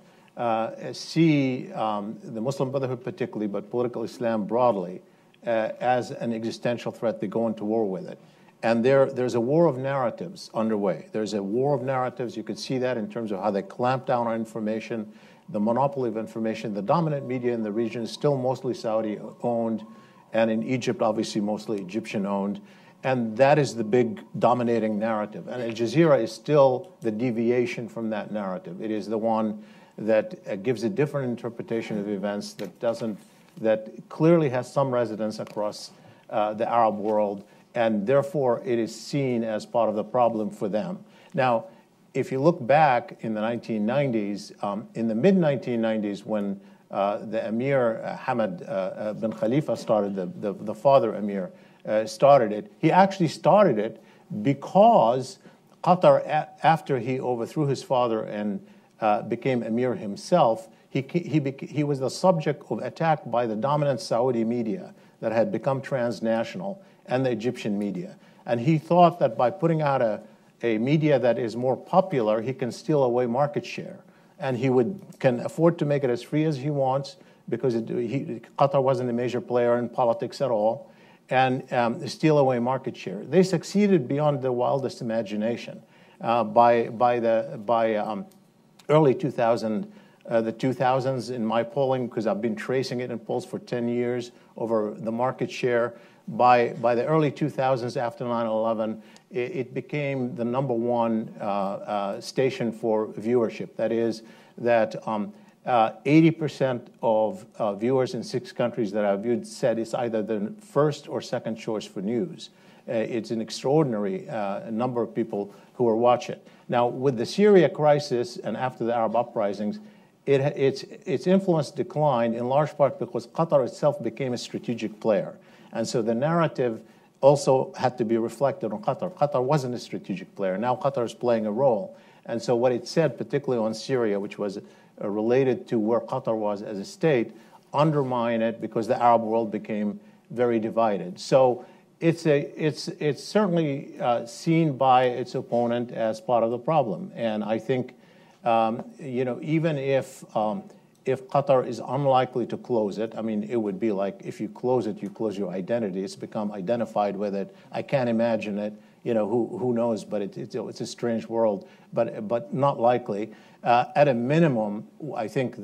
see the Muslim Brotherhood particularly, but political Islam broadly, as an existential threat. They go into war with it. And there's a war of narratives underway. There's a war of narratives. You can see that in terms of how they clamp down on information, the monopoly of information. The dominant media in the region is still mostly Saudi-owned, and in Egypt, obviously, mostly Egyptian-owned. And that is the big dominating narrative. And Al Jazeera is still the deviation from that narrative. It is the one that gives a different interpretation of events that clearly has some resonance across the Arab world, and therefore it is seen as part of the problem for them. Now, if you look back in the 1990s, in the mid-1990s when the Emir Hamad bin Khalifa started, the father Emir, started it, he actually started it because Qatar, after he overthrew his father and became Emir himself, he was the subject of attack by the dominant Saudi media that had become transnational and the Egyptian media. And he thought that by putting out a media that is more popular, he can steal away market share. and he can afford to make it as free as he wants because Qatar wasn't a major player in politics at all, and steal away market share. They succeeded beyond their wildest imagination. By early 2000, the 2000s in my polling, because I've been tracing it in polls for 10 years over the market share. By the early 2000s, after 9/11, it became the #1 station for viewership. That is, that 80% of viewers in 6 countries that I've viewed said it's either the first or second choice for news. It's an extraordinary number of people who are watching it. Now, with the Syria crisis and after the Arab uprisings, its influence declined in large part because Qatar itself became a strategic player. And so the narrative also had to be reflected on Qatar. Qatar wasn't a strategic player. Now Qatar is playing a role. And so what it said, particularly on Syria, which was related to where Qatar was as a state, undermined it because the Arab world became very divided. So it's certainly seen by its opponent as part of the problem. And I think, even if Qatar is unlikely to close it, I mean, it would be like if you close it, you close your identity. It's become identified with it. I can't imagine it. Who knows? But it's a strange world. But not likely. At a minimum, I think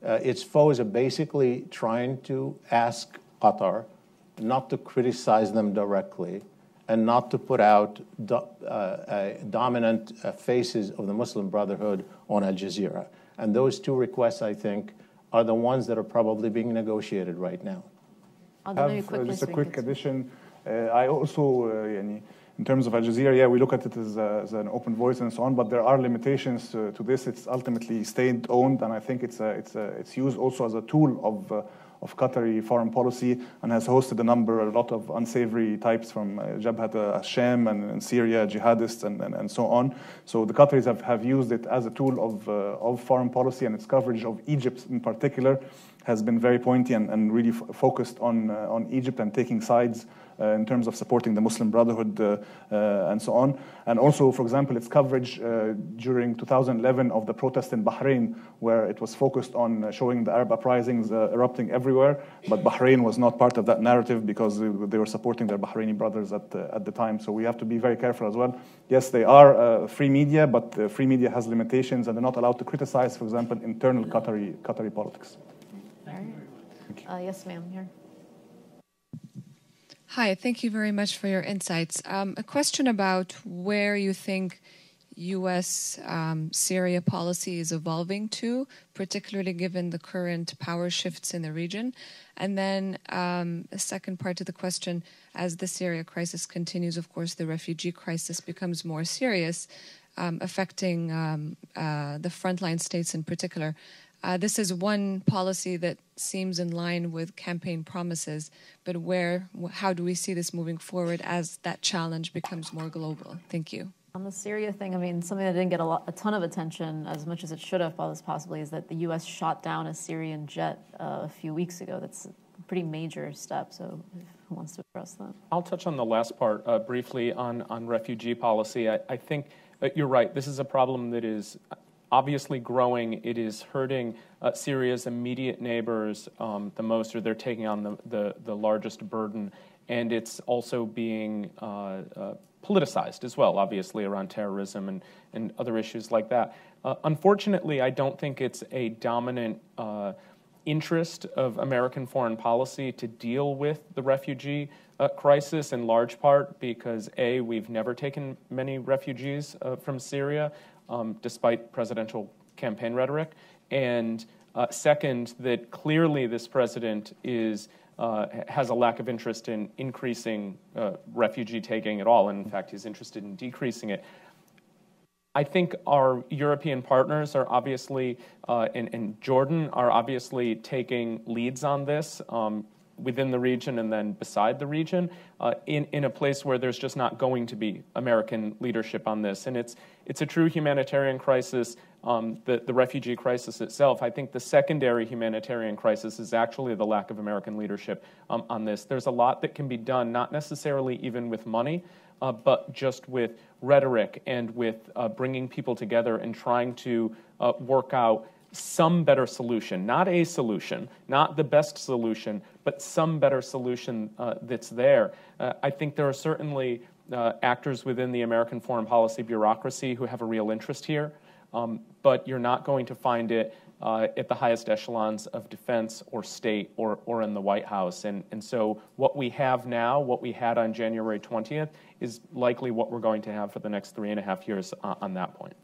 its foes are basically trying to ask Qatar not to criticize them directly and not to put out dominant faces of the Muslim Brotherhood on Al Jazeera. And those 2 requests, I think, are the ones that are probably being negotiated right now. Just a quick addition. I also, in terms of Al Jazeera, we look at it as an open voice and so on, but there are limitations to this. It's ultimately state-owned, and I think it's used also as a tool of Qatari foreign policy, and has hosted a lot of unsavory types from Jabhat al-Sham and Syria, jihadists and so on. So the Qataris have used it as a tool of foreign policy, and its coverage of Egypt in particular has been very pointy and really focused on Egypt and taking sides in terms of supporting the Muslim Brotherhood and so on. And also, for example, its coverage during 2011 of the protest in Bahrain, where it was focused on showing the Arab uprisings erupting everywhere, but Bahrain was not part of that narrative because they were supporting their Bahraini brothers at the time. So we have to be very careful as well. Yes, they are free media, but free media has limitations, and they're not allowed to criticize, for example, internal Qatari politics. Yes, ma'am, here. Hi, thank you very much for your insights. A question about where you think U.S. Syria policy is evolving to, particularly given the current power shifts in the region. And then a second part to the question, as the Syria crisis continues, of course, the refugee crisis becomes more serious, affecting the frontline states in particular. This is one policy that seems in line with campaign promises, but how do we see this moving forward as that challenge becomes more global? Thank you. On the Syria thing, I mean, something that didn't get a ton of attention as much as it should have, possibly, is that the U.S. shot down a Syrian jet a few weeks ago. That's a pretty major step, so who wants to address that? I'll touch on the last part briefly on refugee policy. I think you're right. This is a problem that is obviously growing. It is hurting Syria's immediate neighbors the most, or they're taking on the largest burden. And it's also being politicized as well, obviously, around terrorism and other issues like that. Unfortunately, I don't think it's a dominant interest of American foreign policy to deal with the refugee crisis, in large part because, A, we've never taken many refugees from Syria, despite presidential campaign rhetoric, and second, that clearly this president has a lack of interest in increasing refugee taking at all, and in fact he's interested in decreasing it. I think our European partners are obviously, and Jordan are obviously taking leads on this within the region and then beside the region, in a place where there's just not going to be American leadership on this. And it's a true humanitarian crisis. the refugee crisis itself. I think the secondary humanitarian crisis is actually the lack of American leadership on this. There's a lot that can be done, not necessarily even with money, but just with rhetoric and with bringing people together and trying to work out some better solution, not a solution, not the best solution, but some better solution that's there. I think there are certainly actors within the American foreign policy bureaucracy who have a real interest here, but you're not going to find it at the highest echelons of defense or state or in the White House. And so what we have now, what we had on January 20th, is likely what we're going to have for the next 3.5 years on that point.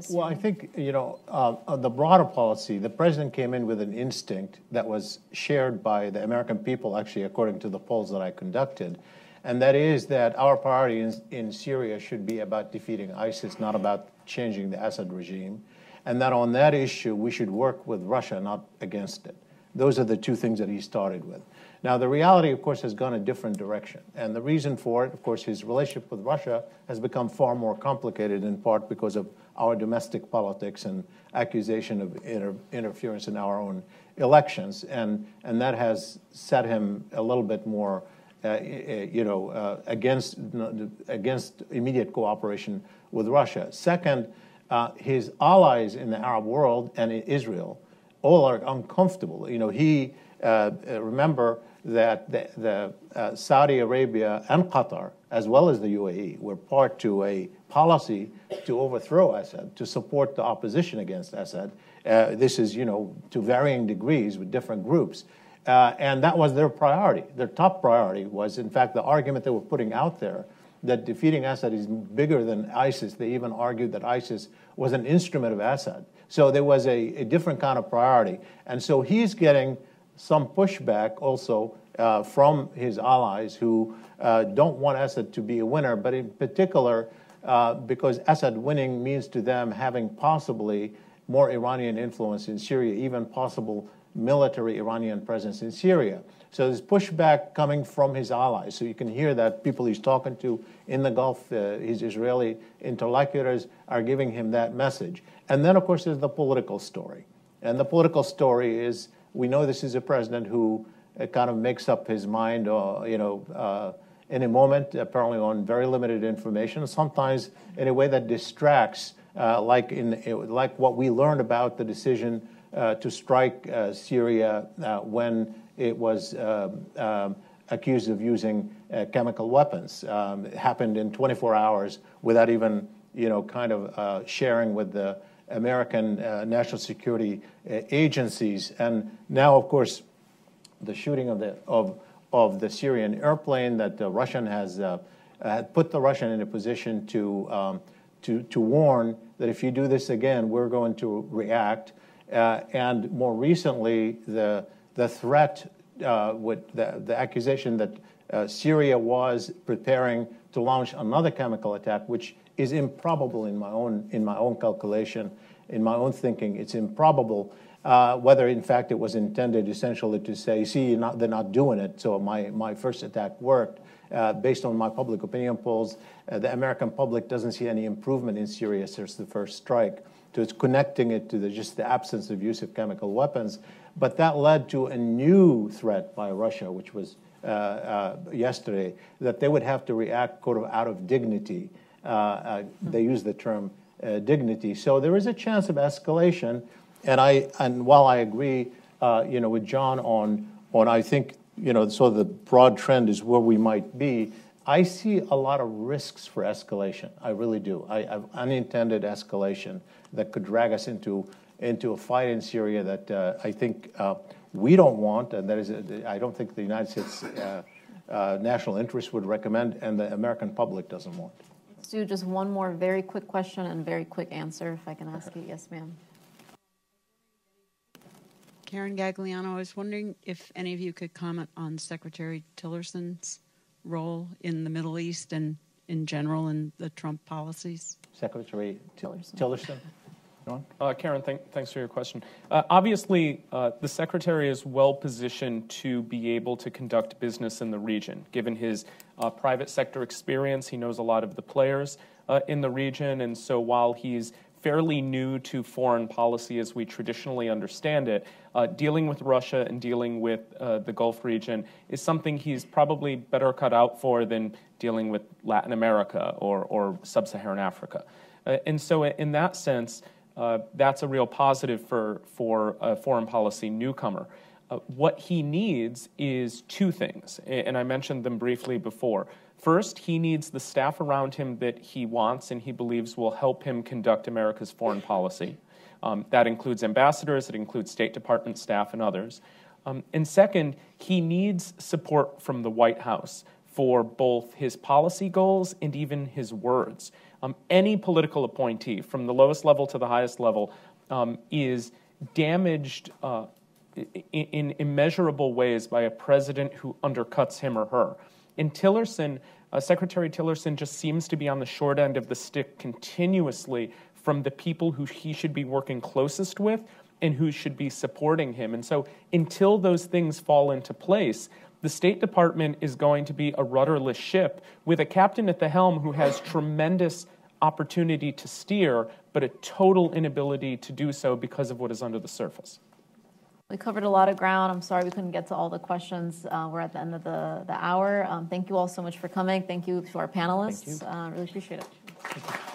Well, I think, the broader policy, the president came in with an instinct that was shared by the American people, actually, according to the polls that I conducted, and that is that our priority in Syria should be about defeating ISIS, not about changing the Assad regime, and that on that issue, we should work with Russia, not against it. Those are the two things that he started with. Now, the reality, of course, has gone a different direction. And the reason for it, of course, his relationship with Russia has become far more complicated, in part because of our domestic politics and accusation of interference in our own elections. And that has set him a little bit more, against immediate cooperation with Russia. Second, his allies in the Arab world and in Israel all are uncomfortable. Remember that the Saudi Arabia and Qatar, as well as the UAE, were part to a policy to overthrow Assad, to support the opposition against Assad. This is, to varying degrees with different groups. And that was their priority. Their top priority was, in fact, the argument they were putting out there that defeating Assad is bigger than ISIS. They even argued that ISIS was an instrument of Assad. So there was a different kind of priority. And so he's getting some pushback also from his allies who don't want Assad to be a winner, but in particular because Assad winning means to them having possibly more Iranian influence in Syria, even possible military Iranian presence in Syria. So there's pushback coming from his allies. So you can hear that people he's talking to in the Gulf, his Israeli interlocutors, are giving him that message. And then, of course, there's the political story. And the political story is, we know this is a president who kind of makes up his mind, in a moment, apparently on very limited information, sometimes in a way that distracts, like what we learned about the decision to strike Syria when it was accused of using chemical weapons. It happened in 24 hours without even, sharing with the American national security agencies. And now, of course, the shooting of the Syrian airplane that the Russian has had put the Russian in a position to warn that if you do this again, we're going to react. And more recently, the threat with the accusation that Syria was preparing to launch another chemical attack, which is improbable in my own calculation, in my own thinking. It's improbable. Whether in fact it was intended essentially to say, see, they're not doing it, so my first attack worked. Based on my public opinion polls, the American public doesn't see any improvement in Syria since the first strike. So it's connecting it to just the absence of use of chemical weapons. But that led to a new threat by Russia, which was yesterday, that they would have to react kind of out of dignity. They use the term dignity. So there is a chance of escalation. And while I agree, with John on I think, sort of the broad trend is where we might be, I see a lot of risks for escalation. I really do. I have unintended escalation that could drag us into a fight in Syria that I think we don't want, and that is, I don't think the United States national interest would recommend, and the American public doesn't want. Let's do just one more very quick question and very quick answer, if I can ask you. Yes, ma'am. Karen Gagliano, I was wondering if any of you could comment on Secretary Tillerson's role in the Middle East and in general in the Trump policies. Secretary Tillerson. Karen, thanks for your question. Obviously, the Secretary is well positioned to be able to conduct business in the region. Given his private sector experience, he knows a lot of the players in the region, and so while he's fairly new to foreign policy as we traditionally understand it. Dealing with Russia and dealing with the Gulf region is something he's probably better cut out for than dealing with Latin America or sub-Saharan Africa. And so in that sense, that's a real positive for a foreign policy newcomer. What he needs is two things, and I mentioned them briefly before. First, he needs the staff around him that he wants and he believes will help him conduct America's foreign policy. That includes ambassadors, it includes State Department staff and others. And second, he needs support from the White House for both his policy goals and even his words. Any political appointee, from the lowest level to the highest level, is damaged in immeasurable ways by a president who undercuts him or her. And Tillerson, Secretary Tillerson just seems to be on the short end of the stick continuously from the people who he should be working closest with and who should be supporting him. And so until those things fall into place, the State Department is going to be a rudderless ship with a captain at the helm who has tremendous opportunity to steer, but a total inability to do so because of what is under the surface. We covered a lot of ground. I'm sorry we couldn't get to all the questions. We're at the end of the hour. Thank you all so much for coming. Thank you to our panelists. Thank you. Really appreciate it.